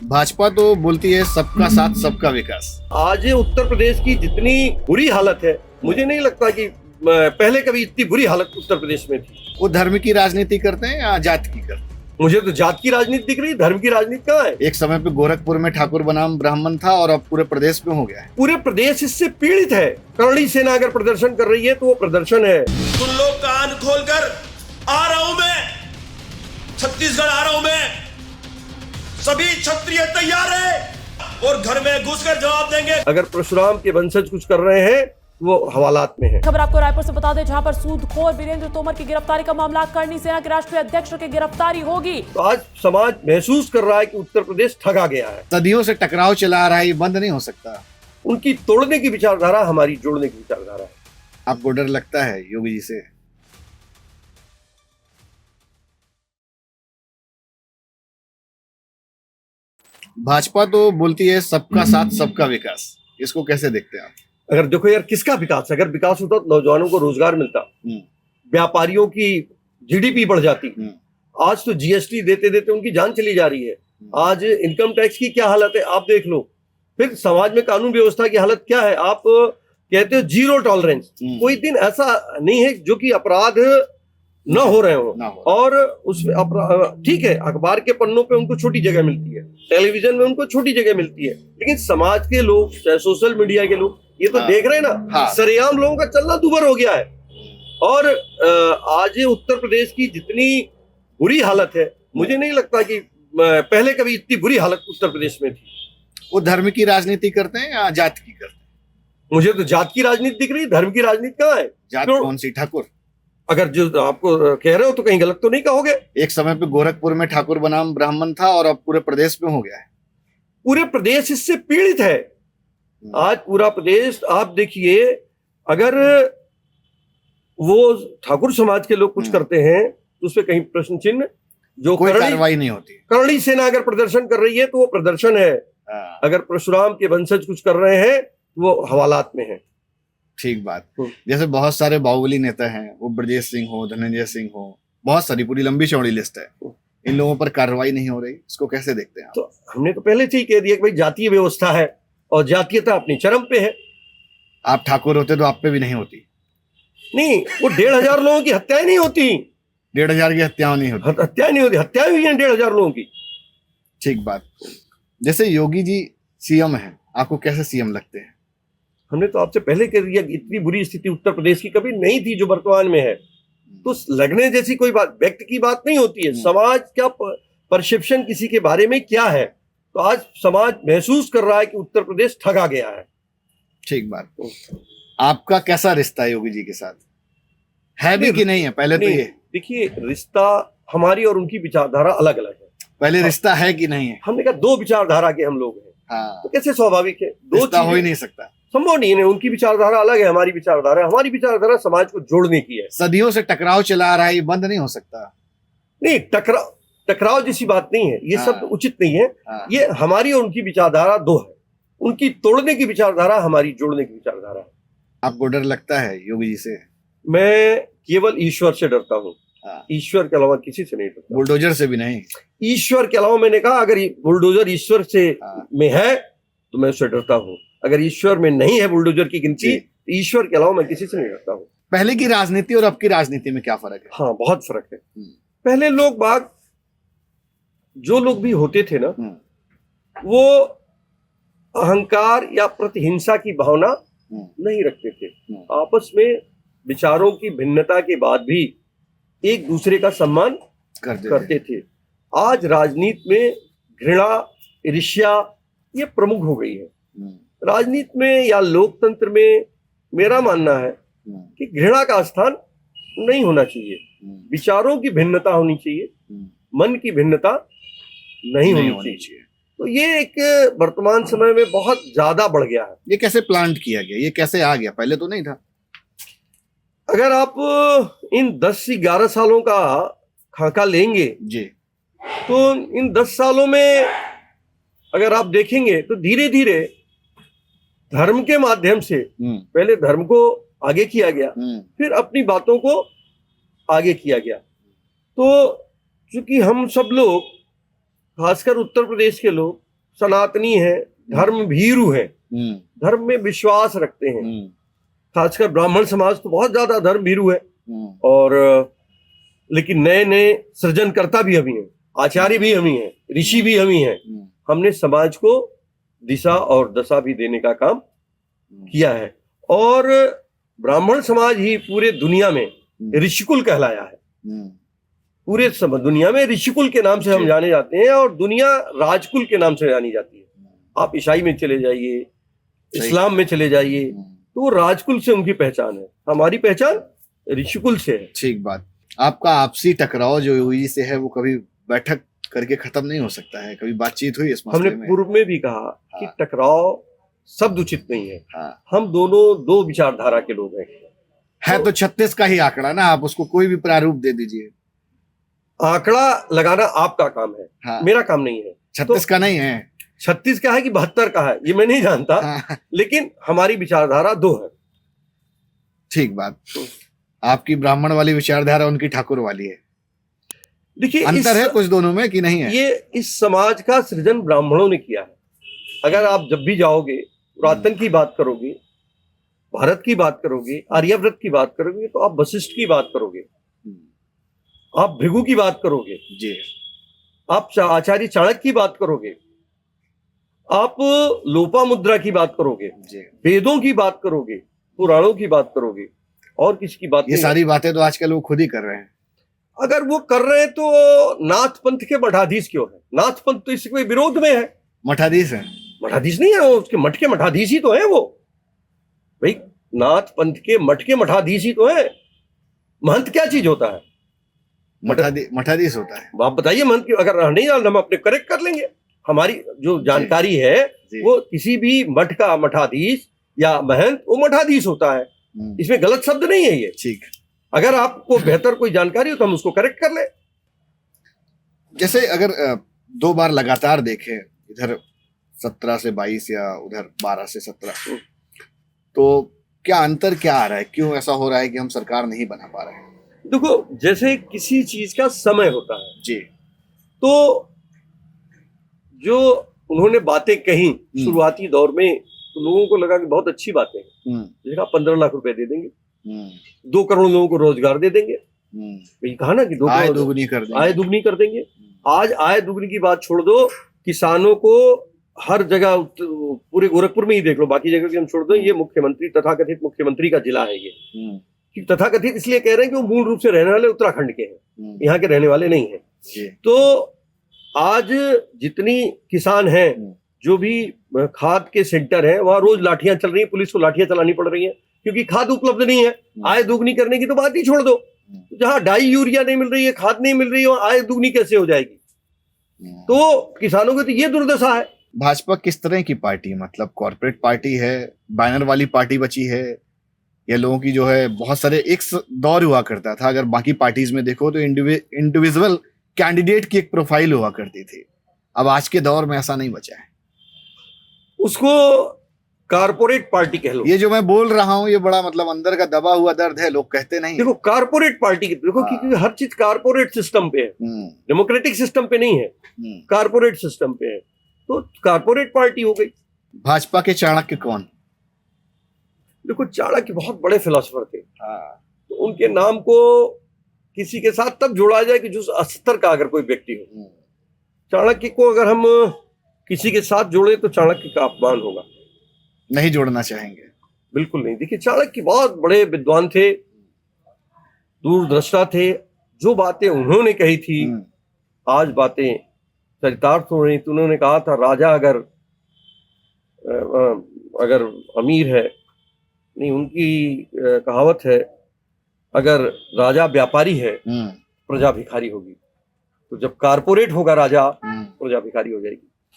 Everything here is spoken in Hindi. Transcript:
भाजपा तो बोलती है सबका साथ सबका विकास। आज उत्तर प्रदेश की जितनी बुरी हालत है, मुझे नहीं लगता कि पहले कभी इतनी बुरी हालत उत्तर प्रदेश में थी। वो धर्म की राजनीति करते हैं या जात की करते हैं? मुझे तो जात की राजनीति दिख रही, धर्म की राजनीति कहाँ है। एक समय पे गोरखपुर में ठाकुर बनाम ब्राह्मण था और अब पूरे प्रदेश में हो गया है। पूरे प्रदेश इससे पीड़ित है। करणी सेना अगर प्रदर्शन कर रही है तो वो प्रदर्शन है। तुम लोग कान खोलकर आ रहा हूं मैं, छत्तीसगढ़ आ रहा हूं मैं। सभी क्षत्रिय तैयार है और घर में घुसकर जवाब देंगे। अगर परशुराम के वंशज कुछ कर रहे हैं वो हवालात में है। खबर आपको रायपुर से बता दें, जहां पर सूदखोर वीरेंद्र तोमर की गिरफ्तारी का मामला, करणी सेना के राष्ट्रीय अध्यक्ष की गिरफ्तारी होगी। तो आज समाज महसूस कर रहा है कि उत्तर प्रदेश ठगा गया है। सदियों से टकराव चला आ रहा है, ये बंद नहीं हो सकता। उनकी तोड़ने की विचारधारा हमारी जोड़ने की विचारधारा है। आपको डर लगता है योगी जी से? भाजपा तो बोलती है सबका साथ सबका विकास, इसको कैसे देखते हैं आप? अगर देखो यार, किसका विकास? अगर विकास होता तो नौजवानों को रोजगार मिलता, व्यापारियों की जीडीपी बढ़ जाती। आज तो जीएसटी देते देते उनकी जान चली जा रही है। आज इनकम टैक्स की क्या हालत है आप देख लो। फिर समाज में कानून व्यवस्था की हालत क्या है? आप कहते हो जीरो टॉलरेंस। कोई दिन ऐसा नहीं है जो कि अपराध न हो रहे हो। और उसमें ठीक है, अखबार के पन्नों पे उनको छोटी जगह मिलती है, टेलीविजन में उनको छोटी जगह मिलती है, लेकिन समाज के लोग, चाहे सोशल मीडिया के लोग, ये तो देख रहे हैं ना। सरेआम लोगों का चलना दूभर हो गया है। और आज उत्तर प्रदेश की जितनी बुरी हालत है, मुझे नहीं लगता कि पहले कभी इतनी बुरी हालत उत्तर प्रदेश में थी। वो धर्म की राजनीति करते हैं या जात की करते हैं? मुझे तो जात की राजनीति दिख रही, धर्म की राजनीति कहाँ है। जात कौन सी? ठाकुर? अगर जो आपको कह रहे हो तो कहीं गलत तो नहीं कहोगे। एक समय पे गोरखपुर में ठाकुर बनाम ब्राह्मण था और अब पूरे प्रदेश में हो गया है। पूरे प्रदेश इससे पीड़ित है। आज पूरा प्रदेश, आप देखिए, अगर वो ठाकुर समाज के लोग कुछ करते हैं तो उसपे कहीं प्रश्न चिन्ह, जो कोई कार्रवाई नहीं होती। करणी सेना अगर प्रदर्शन कर रही है तो वो प्रदर्शन है। अगर परशुराम के वंशज कुछ कर रहे हैं तो वो हवालात में है। ठीक बात। जैसे बहुत सारे बाहुबली नेता हैं, वो ब्रजेश सिंह हो, धनंजय सिंह हो, बहुत सारी पूरी लंबी चौड़ी लिस्ट है, इन लोगों पर कार्रवाई नहीं हो रही, इसको कैसे देखते हैं आप? तो हमने तो पहले से ही कह दिया कि भाई जातीय व्यवस्था है और जातीयता अपनी चरम पे है। आप ठाकुर होते तो आप पे भी नहीं होती। नहीं, वो 1,500 लोगों की हत्याएं नहीं होती। 1,500 की हत्याएं नहीं होती? हत्याएं नहीं होती, हत्याएं हुई हैं 1,500 लोगों की। ठीक बात। जैसे योगी जी सीएम हैं, आपको कैसे सीएम लगते हैं? हमने तो आपसे पहले कह दिया कि इतनी बुरी स्थिति उत्तर प्रदेश की कभी नहीं थी जो वर्तमान में है। तो लगने जैसी कोई बात, व्यक्ति की बात नहीं होती है। समाज क्या परसेप्शन किसी के बारे में क्या है, तो आज समाज महसूस कर रहा है कि उत्तर प्रदेश ठगा गया है। ठीक बात। आपका कैसा रिश्ता है योगी जी के साथ? है भी कि नहीं है? पहले तो ये देखिए, रिश्ता हमारी और उनकी विचारधारा अलग अलग है। पहले रिश्ता है कि नहीं है? हमने कहा दो विचारधारा के हम लोग हैं। हाँ। तो कैसे स्वाभाविक है? दो रिश्ता हो ही नहीं सकता, संभव नहीं है। उनकी विचारधारा अलग है, हमारी विचारधारा, हमारी विचारधारा समाज को जोड़ने की है। सदियों से टकराव चला आ रहा है, ये बंद नहीं हो सकता। नहीं, टकराव जैसी बात नहीं है, ये शब्द उचित नहीं है। ये हमारी और उनकी विचारधारा दो है। उनकी तोड़ने की विचारधारा, हमारी जोड़ने की विचारधारा है। आपको डर लगता है योगी जी से? मैं केवल ईश्वर से डरता हूँ। ईश्वर के अलावा किसी से नहीं डरता। बुलडोजर से भी नहीं? ईश्वर के अलावा, मैंने कहा, अगर बुलडोजर ईश्वर से में है तो मैं उससे डरता हूँ। अगर ईश्वर में नहीं है बुलडोजर की गिनती, तो ईश्वर के अलावा मैं किसी से नहीं डरता हूँ। पहले की राजनीति और अब की राजनीति में क्या फर्क है? हाँ, बहुत फर्क है। पहले लोग बाग, जो लोग भी होते थे ना, वो अहंकार या प्रतिहिंसा की भावना नहीं रखते थे। आपस में विचारों की भिन्नता के बाद भी एक दूसरे का सम्मान करते थे। आज राजनीति में घृणा, ईर्ष्या ये प्रमुख हो गई है। राजनीति में या लोकतंत्र में मेरा मानना है कि घृणा का स्थान नहीं होना चाहिए। विचारों की भिन्नता होनी चाहिए, मन की भिन्नता नहीं होनी चाहिए। तो ये एक वर्तमान समय में बहुत ज्यादा बढ़ गया है। ये कैसे प्लांट किया गया? ये कैसे आ गया? पहले तो नहीं था। अगर आप इन 10 से 11 सालों का खाका लेंगे जी, तो इन 10 सालों में अगर आप देखेंगे तो धीरे धीरे धर्म के माध्यम से पहले धर्म को आगे किया गया, फिर अपनी बातों को आगे किया गया। तो चूंकि हम सब लोग, खासकर उत्तर प्रदेश के लोग, सनातनी हैं, धर्म भीरु हैं, धर्म में विश्वास रखते हैं। खासकर ब्राह्मण समाज तो बहुत ज्यादा धर्म भीरु है। और लेकिन नए नए सृजनकर्ता भी हम ही हैं, आचार्य भी हम ही हैं, ऋषि भी हम ही हैं। हमने समाज को दिशा और दशा भी देने का काम किया है। और ब्राह्मण समाज ही पूरे दुनिया में ऋषिकुल कहलाया है। पूरे दुनिया में ऋषिकुल के नाम से हम जाने जाते हैं, और दुनिया राजकुल के नाम से जानी जाती है। आप ईसाई में चले जाइए, इस्लाम में चले जाइए, तो वो राजकुल से उनकी पहचान है। हमारी पहचान ऋषिकुल से है। ठीक बात। आपका आपसी टकराव जो हुई से है वो कभी बैठक करके खत्म नहीं हो सकता है? कभी बातचीत हुई इस हमने मसले में? पूर्व में भी कहा कि टकराव शब्द उचित नहीं है। हाँ। हम दोनों दो विचारधारा के लोग हैं। है तो 36 का ही आंकड़ा ना, आप उसको कोई भी प्रारूप दे दीजिए। आंकड़ा लगाना आपका काम है। हाँ। मेरा काम नहीं है। 36 का नहीं है। 36 का है कि 72 का है, ये मैं नहीं जानता। हाँ। लेकिन हमारी विचारधारा दो है। ठीक बात। आपकी ब्राह्मण वाली विचारधारा, उनकी ठाकुर वाली है। देखिए, अंतर है कुछ दोनों में कि नहीं है? ये इस समाज का सृजन ब्राह्मणों ने किया है। अगर आप जब भी जाओगे, पुरातन की बात करोगे, भारत की बात करोगे, आर्यव्रत की बात करोगे, तो आप वशिष्ठ की बात करोगे, आप भृगु की बात करोगे जी, आप आचार्य चाणक्य की बात करोगे, आप लोपामुद्रा की बात करोगे जी। वेदों की बात करोगे, पुराणों की बात करोगे, और किसी की बात ये नहीं। सारी बातें तो आजकल वो खुद ही कर रहे हैं। अगर वो कर रहे हैं तो नाथ पंथ के मठाधीश क्यों है? नाथ पंथ तो इसके विरोध में है। मठाधीश है। मठाधीश नहीं है वो, उसके मठ के मठाधीश ही तो है वो। भाई, नाथ पंथ के मठ के मठाधीश ही तो है। महंत क्या चीज होता है? मठाधीश होता है। आप बताइए, महंत की अगर नहीं जानते हम अपने करेक्ट कर लेंगे। हमारी जो जानकारी है वो किसी भी मठ का मठाधीश या महंत, वो मठाधीश होता है। इसमें गलत शब्द नहीं है ये। ठीक। अगर आपको बेहतर कोई जानकारी हो तो हम उसको करेक्ट कर ले। जैसे अगर 2 बार लगातार देखें, इधर 17 से 22 या उधर 12 से 17, तो क्या अंतर क्या आ रहा है? क्यों ऐसा हो रहा है कि हम सरकार नहीं बना पा रहे हैं? देखो, जैसे किसी चीज का समय होता है जी। तो जो उन्होंने बातें कही शुरुआती दौर में, तो लोगों को लगा कि बहुत अच्छी बातें हैं। जैसे 15 लाख रुपए दे देंगे, 2 करोड़ लोगों को रोजगार दे देंगे। ये कहा ना कि 2 आय करोड़ दोगुनी कर देंगे। आय दुगनी कर देंगे। आज आय दुगनी की बात छोड़ दो, किसानों को हर जगह, पूरे गोरखपुर में ही देख लो, बाकी जगह की हम छोड़ दो, ये मुख्यमंत्री, तथाकथित मुख्यमंत्री का जिला है ये। तथाकथित इसलिए कह रहे हैं कि वो मूल रूप से रहने वाले उत्तराखंड के हैं, यहाँ के रहने वाले नहीं है। तो आज जितनी किसान हैं, जो भी खाद के सेंटर हैं, वहां रोज लाठियां चल रही हैं, पुलिस को लाठियां चलानी पड़ रही हैं, क्योंकि खाद उपलब्ध नहीं है। आय दुगनी करने की तो बात ही छोड़ दो। जहां डाई यूरिया नहीं मिल रही है, खाद नहीं मिल रही है, आय दुगनी कैसे हो जाएगी? तो किसानों की तो ये दुर्दशा है। भाजपा किस तरह की पार्टी, मतलब कॉर्पोरेट पार्टी है, बैनर वाली पार्टी बची है, या लोगों की जो है बहुत सारे, एक दौर हुआ करता था, अगर बाकी पार्टीज में देखो तो इंडिविजुअल कैंडिडेट की एक प्रोफाइल हुआ करती थी। अब आज के दौर में ऐसा नहीं बचा है। उसको कारपोरेट पार्टी कह लो। ये जो मैं बोल रहा हूँ ये बड़ा मतलब अंदर का दबा हुआ दर्द है, लोग कहते नहीं। देखो, कारपोरेट पार्टी देखो, क्योंकि हर चीज कारपोरेट सिस्टम पे है, डेमोक्रेटिक सिस्टम पे नहीं है, कारपोरेट सिस्टम पे है, तो कारपोरेट पार्टी हो गई। भाजपा के चाणक्य कौन? देखो, चाणक्य बहुत बड़े फिलोसोफर थे। तो उनके नाम को किसी के साथ तब जोड़ा जाए कि जो अस्तर का अगर कोई व्यक्ति हो। चाणक्य को अगर हम किसी के साथ जोड़े तो चाणक्य का अपमान होगा। नहीं जोड़ना चाहेंगे? बिल्कुल नहीं। देखिए, चाणक्य बहुत बड़े विद्वान थे, दूरदृष्टा थे। जो बातें उन्होंने कही थी, आज बातें चरितार्थ हो रही। तो उन्होंने कहा था, राजा अगर अमीर है, नहीं, उनकी कहावत है, अगर राजा व्यापारी है, प्रजा भिखारी होगी। तो जब कारपोरेट होगा राजा, प्रजा भिखारी हो जाएगी।